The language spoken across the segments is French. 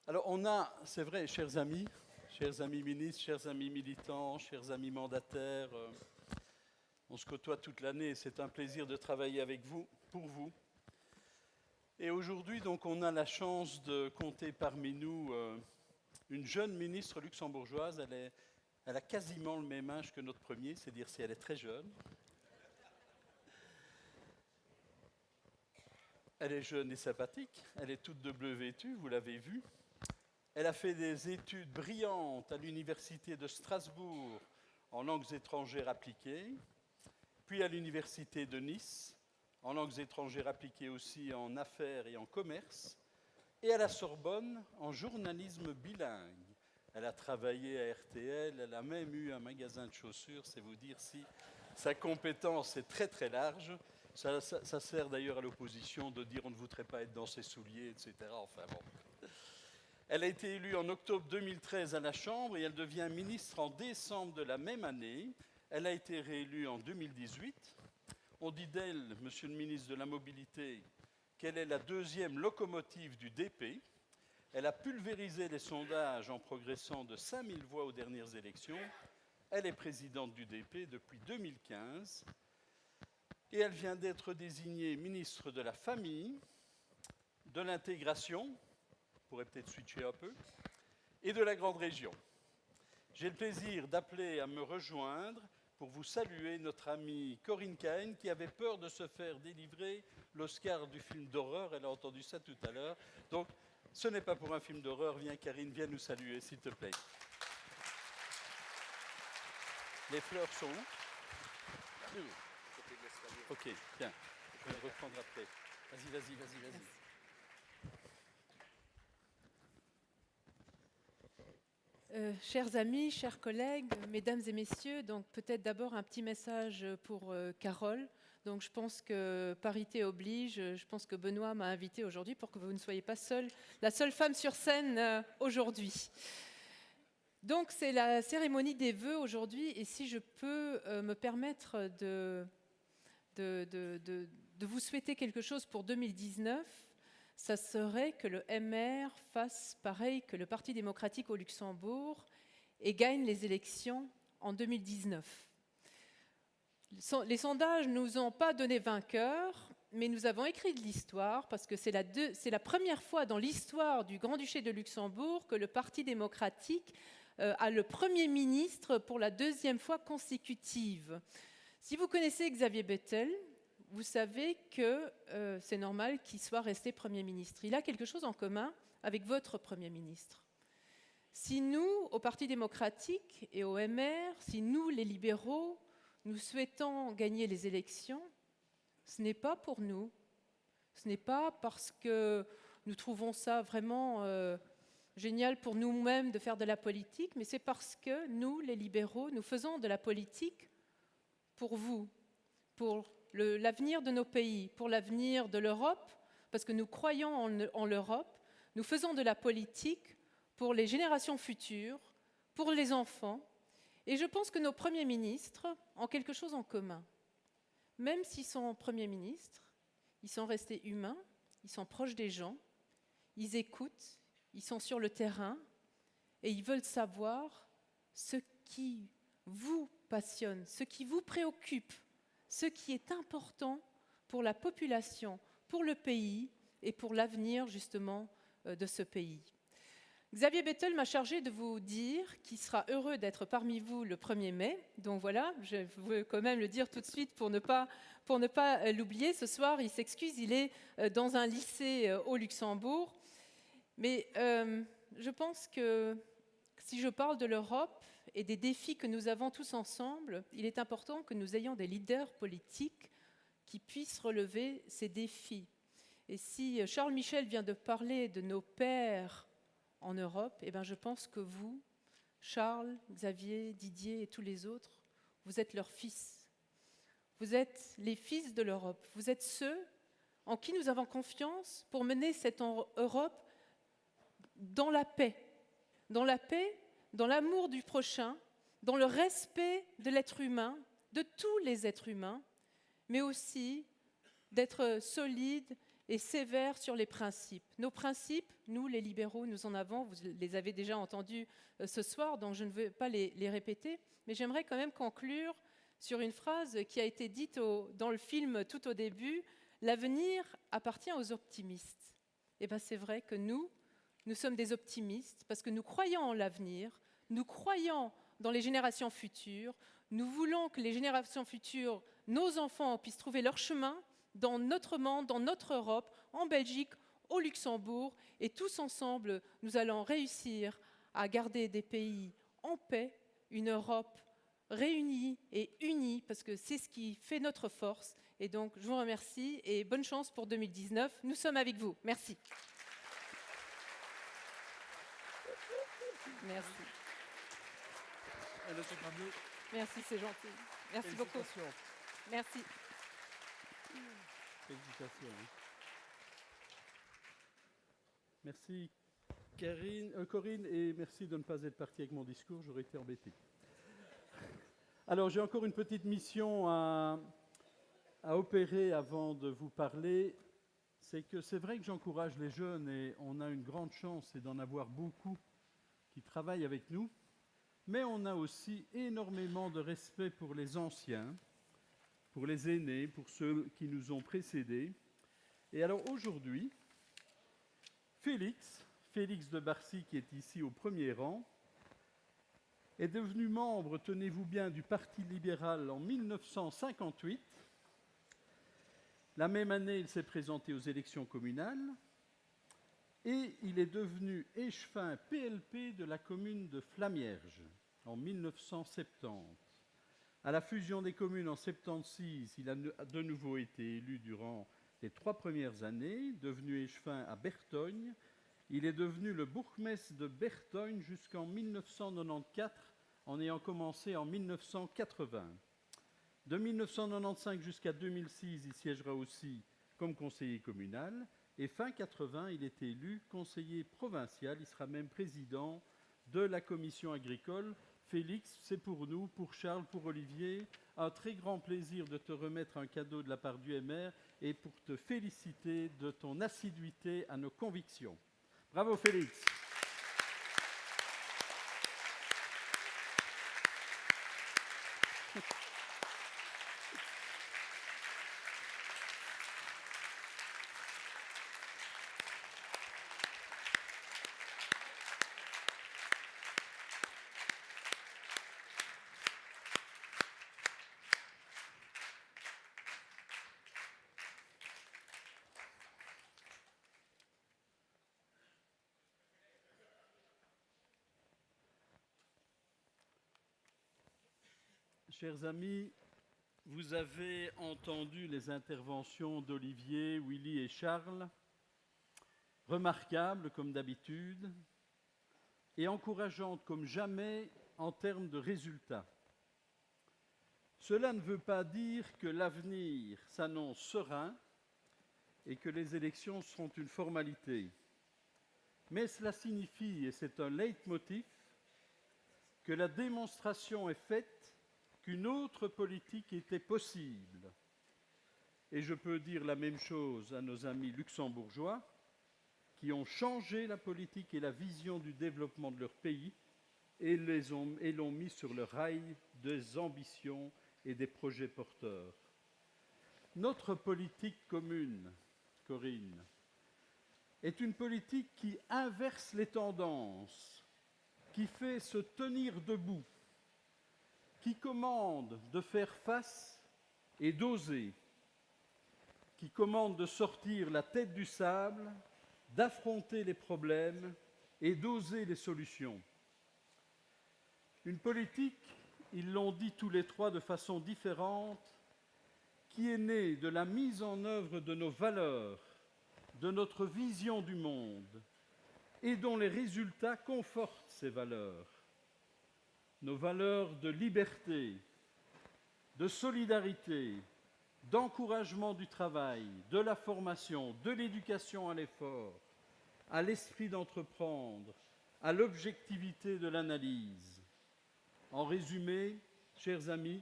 Alors on a, c'est vrai, chers amis ministres, chers amis militants, chers amis mandataires, on se côtoie toute l'année et c'est un plaisir de travailler avec vous, pour vous. Et aujourd'hui, donc, on a la chance de compter parmi nous une jeune ministre luxembourgeoise. Elle a quasiment le même âge que notre premier, c'est dire si elle est très jeune. Elle est jeune et sympathique, elle est toute de bleu vêtue, vous l'avez vu. Elle a fait des études brillantes à l'université de Strasbourg en langues étrangères appliquées, puis à l'université de Nice, en langues étrangères appliquées aussi en affaires et en commerce, et à la Sorbonne en journalisme bilingue. Elle a travaillé à RTL, elle a même eu un magasin de chaussures, c'est vous dire si sa compétence est très très large. Ça sert d'ailleurs à l'opposition de dire on ne voudrait pas être dans ses souliers, etc. Enfin bon. Elle a été élue en octobre 2013 à la Chambre et elle devient ministre en décembre de la même année. Elle a été réélue en 2018. On dit d'elle, monsieur le ministre de la Mobilité, qu'elle est la deuxième locomotive du DP. Elle a pulvérisé les sondages en progressant de 5000 voix aux dernières élections. Elle est présidente du DP depuis 2015. Et elle vient d'être désignée ministre de la Famille, de l'Intégration, on pourrait peut-être switcher un peu, et de la Grande Région. J'ai le plaisir d'appeler à me rejoindre pour vous saluer notre amie Corinne Cahen, qui avait peur de se faire délivrer l'Oscar du film d'horreur. Elle a entendu ça tout à l'heure. Donc, ce n'est pas pour un film d'horreur. Viens, Karine, viens nous saluer, s'il te plaît. Les fleurs sont où? Ok, bien. Je vais le reprendre après. Vas-y. Chers amis, chers collègues, mesdames et messieurs, donc peut-être d'abord un petit message pour Carole. Donc je pense que parité oblige, je pense que Benoît m'a invitée aujourd'hui pour que vous ne soyez pas la seule femme sur scène aujourd'hui. Donc c'est la cérémonie des vœux aujourd'hui et si je peux me permettre de vous souhaiter quelque chose pour 2019, ça serait que le MR fasse pareil que le Parti démocratique au Luxembourg et gagne les élections en 2019. Les sondages ne nous ont pas donné vainqueur, mais nous avons écrit de l'histoire parce que c'est la première fois dans l'histoire du Grand-Duché de Luxembourg que le Parti démocratique a le Premier ministre pour la deuxième fois consécutive. Si vous connaissez Xavier Bettel, vous savez que c'est normal qu'il soit resté Premier ministre. Il a quelque chose en commun avec votre Premier ministre. Si nous, au Parti démocratique et au MR, si nous, les libéraux, nous souhaitons gagner les élections, ce n'est pas pour nous. Ce n'est pas parce que nous trouvons ça vraiment génial pour nous-mêmes de faire de la politique, mais c'est parce que nous, les libéraux, nous faisons de la politique pour vous, pour l'avenir de nos pays, pour l'avenir de l'Europe, parce que nous croyons en l'Europe, nous faisons de la politique pour les générations futures, pour les enfants, et je pense que nos premiers ministres ont quelque chose en commun. Même s'ils sont premiers ministres, ils sont restés humains, ils sont proches des gens, ils écoutent, ils sont sur le terrain, et ils veulent savoir ce qui vous passionne, ce qui vous préoccupe, ce qui est important pour la population, pour le pays et pour l'avenir justement de ce pays. Xavier Bettel m'a chargé de vous dire qu'il sera heureux d'être parmi vous le 1er mai. Donc voilà, je veux quand même le dire tout de suite pour ne pas l'oublier. Ce soir, il s'excuse, il est dans un lycée au Luxembourg. Mais je pense que si je parle de l'Europe et des défis que nous avons tous ensemble, il est important que nous ayons des leaders politiques qui puissent relever ces défis. Et si Charles Michel vient de parler de nos pères en Europe, eh bien je pense que vous, Charles, Xavier, Didier et tous les autres, vous êtes leurs fils. Vous êtes les fils de l'Europe. Vous êtes ceux en qui nous avons confiance pour mener cette Europe dans la paix, dans l'amour du prochain, dans le respect de l'être humain, de tous les êtres humains, mais aussi d'être solide et sévère sur les principes. Nos principes, nous les libéraux, nous en avons, vous les avez déjà entendus ce soir, donc je ne vais pas les répéter, mais j'aimerais quand même conclure sur une phrase qui a été dite dans le film tout au début, « L'avenir appartient aux optimistes ». Et bien c'est vrai que nous sommes des optimistes parce que nous croyons en l'avenir, nous croyons dans les générations futures, nous voulons que les générations futures, nos enfants, puissent trouver leur chemin dans notre monde, dans notre Europe, en Belgique, au Luxembourg, et tous ensemble, nous allons réussir à garder des pays en paix, une Europe réunis et unis, parce que c'est ce qui fait notre force. Et donc, je vous remercie et bonne chance pour 2019. Nous sommes avec vous. Merci. Merci. Merci, c'est gentil. Merci beaucoup. Merci. Félicitations. Merci Corinne, et merci de ne pas être partie avec mon discours, j'aurais été embêté. Alors, j'ai encore une petite mission à opérer avant de vous parler. C'est vrai que j'encourage les jeunes et on a une grande chance, c'est d'en avoir beaucoup qui travaillent avec nous. Mais on a aussi énormément de respect pour les anciens, pour les aînés, pour ceux qui nous ont précédés. Et alors aujourd'hui, Félix de Barcy, qui est ici au premier rang, est devenu membre, tenez-vous bien, du Parti libéral en 1958. La même année, il s'est présenté aux élections communales et il est devenu échevin PLP de la commune de Flamierge en 1970. À la fusion des communes en 1976, il a de nouveau été élu durant les 3 premières années, devenu échevin à Bertogne. Il est devenu le bourgmestre de Bertogne jusqu'en 1994, en ayant commencé en 1980. De 1995 jusqu'à 2006, il siégera aussi comme conseiller communal. Et fin 80, il est élu conseiller provincial. Il sera même président de la commission agricole. Félix, c'est pour nous, pour Charles, pour Olivier, un très grand plaisir de te remettre un cadeau de la part du MR et pour te féliciter de ton assiduité à nos convictions. Bravo Félix. Chers amis, vous avez entendu les interventions d'Olivier, Willy et Charles, remarquables comme d'habitude et encourageantes comme jamais en termes de résultats. Cela ne veut pas dire que l'avenir s'annonce serein et que les élections seront une formalité. Mais cela signifie, et c'est un leitmotiv, que la démonstration est faite qu'une autre politique était possible. Et je peux dire la même chose à nos amis luxembourgeois qui ont changé la politique et la vision du développement de leur pays et l'ont mis sur le rail des ambitions et des projets porteurs. Notre politique commune, Corinne, est une politique qui inverse les tendances, qui fait se tenir debout, qui commande de faire face et d'oser, qui commande de sortir la tête du sable, d'affronter les problèmes et d'oser les solutions. Une politique, ils l'ont dit tous les trois de façon différente, qui est née de la mise en œuvre de nos valeurs, de notre vision du monde, et dont les résultats confortent ces valeurs. Nos valeurs de liberté, de solidarité, d'encouragement du travail, de la formation, de l'éducation à l'effort, à l'esprit d'entreprendre, à l'objectivité de l'analyse. En résumé, chers amis,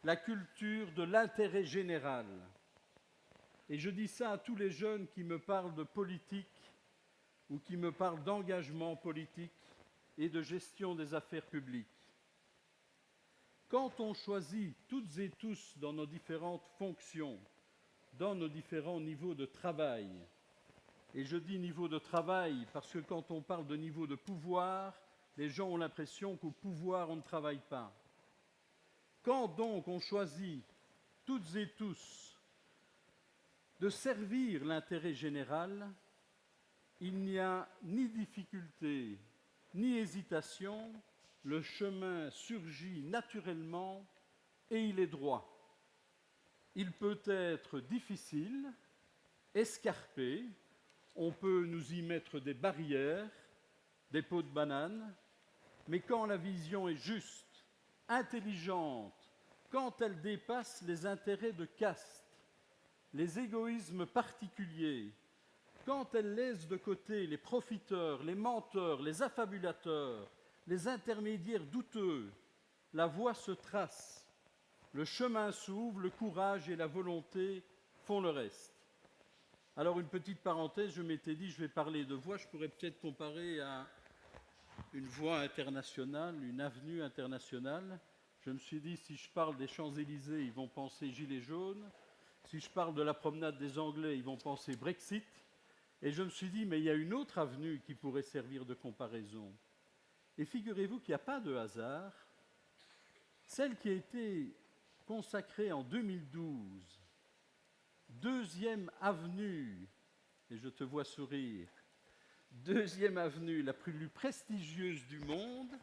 la culture de l'intérêt général. Et je dis ça à tous les jeunes qui me parlent de politique ou qui me parlent d'engagement politique et de gestion des affaires publiques. Quand on choisit toutes et tous dans nos différentes fonctions, dans nos différents niveaux de travail, et je dis niveau de travail parce que quand on parle de niveau de pouvoir, les gens ont l'impression qu'au pouvoir on ne travaille pas. Quand donc on choisit toutes et tous de servir l'intérêt général, il n'y a ni difficulté, ni hésitation, le chemin surgit naturellement et il est droit. Il peut être difficile, escarpé, on peut nous y mettre des barrières, des pots de banane, mais quand la vision est juste, intelligente, quand elle dépasse les intérêts de caste, les égoïsmes particuliers, quand elle laisse de côté les profiteurs, les menteurs, les affabulateurs, les intermédiaires douteux, la voie se trace, le chemin s'ouvre, le courage et la volonté font le reste. Alors une petite parenthèse, je m'étais dit, je vais parler de voie, je pourrais peut-être comparer à une voie internationale, une avenue internationale. Je me suis dit, si je parle des Champs-Élysées, ils vont penser Gilets jaunes. Si je parle de la promenade des Anglais, ils vont penser Brexit. Et je me suis dit, mais il y a une autre avenue qui pourrait servir de comparaison. Et figurez-vous qu'il n'y a pas de hasard. Celle qui a été consacrée en 2012, deuxième avenue, et je te vois sourire, deuxième avenue la plus prestigieuse du monde,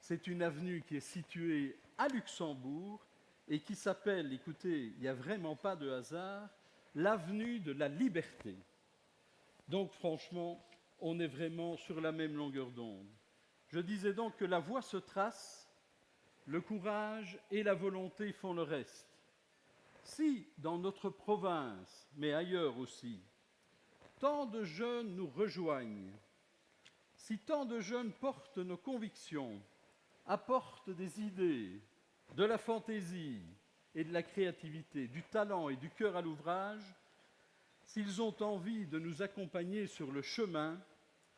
c'est une avenue qui est située à Luxembourg et qui s'appelle, écoutez, il n'y a vraiment pas de hasard, l'avenue de la liberté. Donc franchement, on est vraiment sur la même longueur d'onde. Je disais donc que la voie se trace, le courage et la volonté font le reste. Si, dans notre province, mais ailleurs aussi, tant de jeunes nous rejoignent, si tant de jeunes portent nos convictions, apportent des idées, de la fantaisie et de la créativité, du talent et du cœur à l'ouvrage, s'ils ont envie de nous accompagner sur le chemin,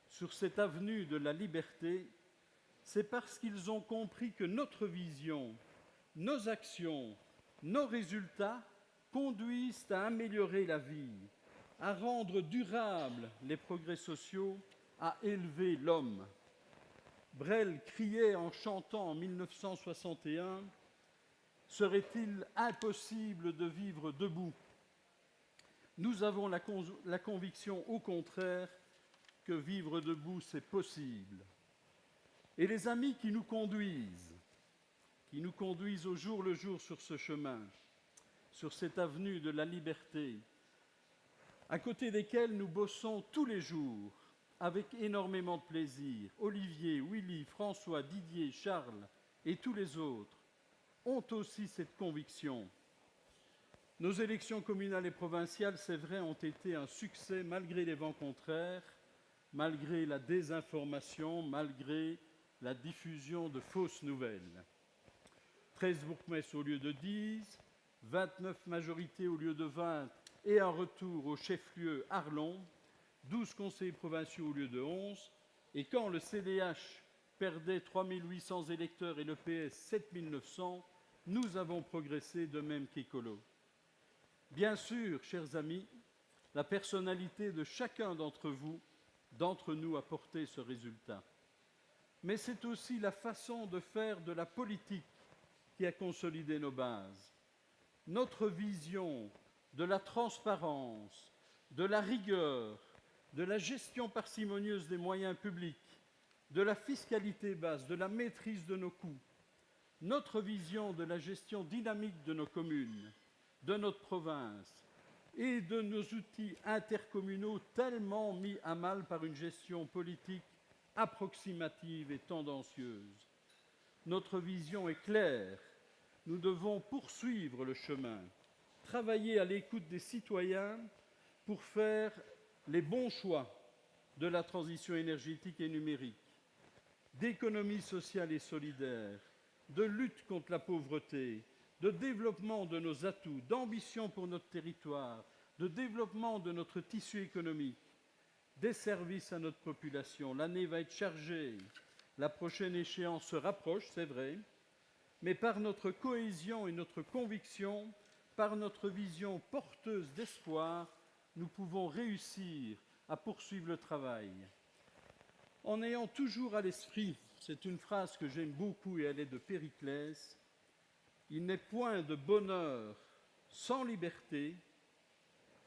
sur cette avenue de la liberté, c'est parce qu'ils ont compris que notre vision, nos actions, nos résultats conduisent à améliorer la vie, à rendre durables les progrès sociaux, à élever l'homme. Brel criait en chantant en 1961 « Serait-il impossible de vivre debout ?» Nous avons la conviction, au contraire, que vivre debout, c'est possible. Et les amis qui nous conduisent au jour le jour sur ce chemin, sur cette avenue de la liberté, à côté desquels nous bossons tous les jours avec énormément de plaisir, Olivier, Willy, François, Didier, Charles et tous les autres, ont aussi cette conviction. Nos élections communales et provinciales, c'est vrai, ont été un succès malgré les vents contraires, malgré la désinformation, malgré la diffusion de fausses nouvelles. 13 bourgmestres au lieu de 10, 29 majorités au lieu de 20 et un retour au chef-lieu Arlon, 12 conseillers provinciaux au lieu de 11, et quand le CDH perdait 3 800 électeurs et le PS 7 900, nous avons progressé de même qu'Écolo. Bien sûr, chers amis, la personnalité de chacun d'entre nous a porté ce résultat. Mais c'est aussi la façon de faire de la politique qui a consolidé nos bases. Notre vision de la transparence, de la rigueur, de la gestion parcimonieuse des moyens publics, de la fiscalité basse, de la maîtrise de nos coûts, notre vision de la gestion dynamique de nos communes, de notre province et de nos outils intercommunaux tellement mis à mal par une gestion politique approximative et tendancieuse. Notre vision est claire. Nous devons poursuivre le chemin, travailler à l'écoute des citoyens pour faire les bons choix de la transition énergétique et numérique, d'économie sociale et solidaire, de lutte contre la pauvreté, de développement de nos atouts, d'ambition pour notre territoire, de développement de notre tissu économique, des services à notre population. L'année va être chargée, la prochaine échéance se rapproche, c'est vrai, mais par notre cohésion et notre conviction, par notre vision porteuse d'espoir, nous pouvons réussir à poursuivre le travail. En ayant toujours à l'esprit, c'est une phrase que j'aime beaucoup et elle est de Périclès, il n'est point de bonheur sans liberté,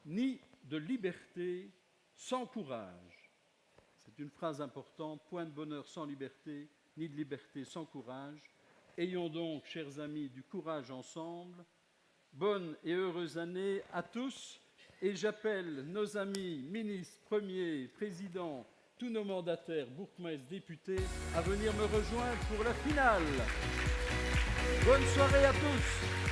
ni de liberté sans courage. C'est une phrase importante, point de bonheur sans liberté, ni de liberté sans courage. Ayons donc, chers amis, du courage ensemble. Bonne et heureuse année à tous. Et j'appelle nos amis ministres, premiers, présidents, tous nos mandataires, bourgmestres, députés, à venir me rejoindre pour la finale. Bonne soirée à tous.